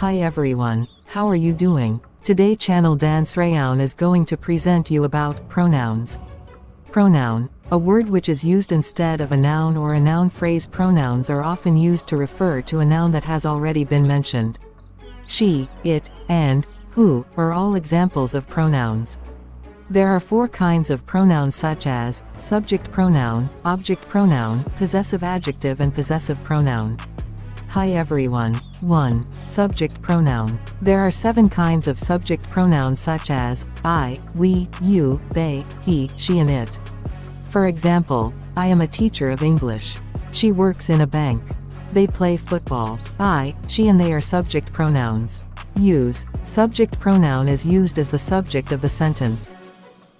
Hi everyone, how are you doing? Today channel Dan Sreyoun is going to present you about pronouns. Pronoun, a word which is used instead of a noun or a noun phrase. Pronouns are often used to refer to a noun that has already been mentioned. She, it, and who are all examples of pronouns. There are four kinds of pronouns such as subject pronoun, object pronoun, possessive adjective and possessive pronoun. Hi everyone. 1. Subject pronoun. There are 7 kinds of subject pronouns such as I, we, you, they, he, she and it. For example, I am a teacher of English. She works in a bank. They play football. I, she and they are subject pronouns. Use. Subject pronoun is used as the subject of the sentence.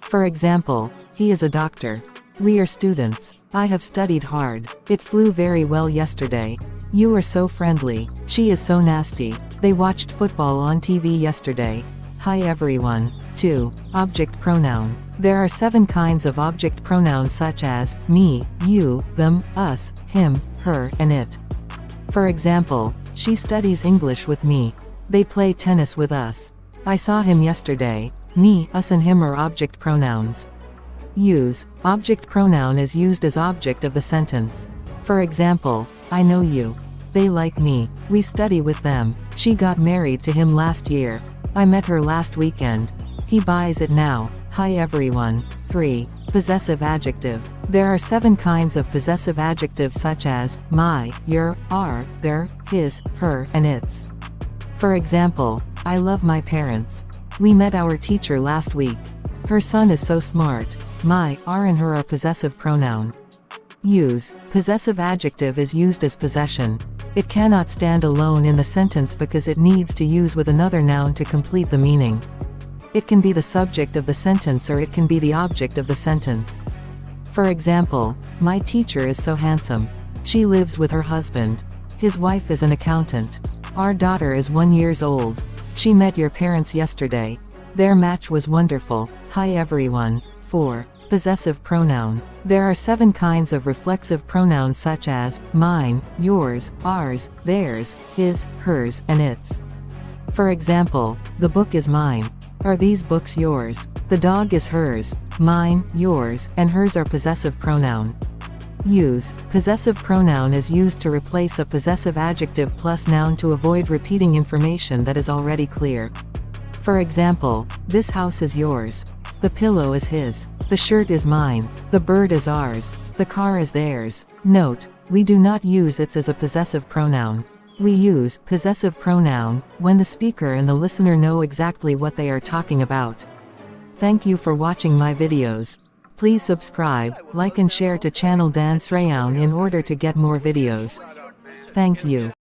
For example, he is a doctor. We are students. I have studied hard. It flew very well yesterday. You are so friendly. She is so nasty. They watched football on TV yesterday. Hi everyone. 2. Object pronoun. There are 7 kinds of object pronouns such as me, you, them, us, him, her, and it. For example, she studies English with me. They play tennis with us. I saw him yesterday. Me, us and him are object pronouns. Use. Object pronoun is used as object of the sentence. For example, I know you. They like me. We study with them. She got married to him last year. I met her last weekend. He buys it now. Hi everyone. 3. Possessive adjective. There are 7 kinds of possessive adjectives such as my, your, our, their, his, her, and its. For example, I love my parents. We met our teacher last week. Her son is so smart. My, our and her are possessive pronoun. Use. Possessive adjective is used as possession. It cannot stand alone in the sentence because it needs to use with another noun to complete the meaning. It can be the subject of the sentence or it can be the object of the sentence. For example, my teacher is so handsome. She lives with her husband. His wife is an accountant. Our daughter is 1 year old. She met your parents yesterday. Their match was wonderful. Hi everyone. 4. Possessive pronoun. There are 7 kinds of reflexive pronouns such as mine, yours, ours, theirs, his, hers, and its. For example, the book is mine. Are these books yours? The dog is hers. Mine, yours, and hers are possessive pronoun. Use. Possessive pronoun is used to replace a possessive adjective plus noun to avoid repeating information that is already clear. For example, this house is yours. The pillow is his. The shirt is mine. The bird is ours. The car is theirs. Note, we do not use its as a possessive pronoun. We use possessive pronoun when the speaker and the listener know exactly what they are talking about. Thank you for watching my videos. Please subscribe, like and share to channel Dan Sreyoun in order to get more videos. Thank you.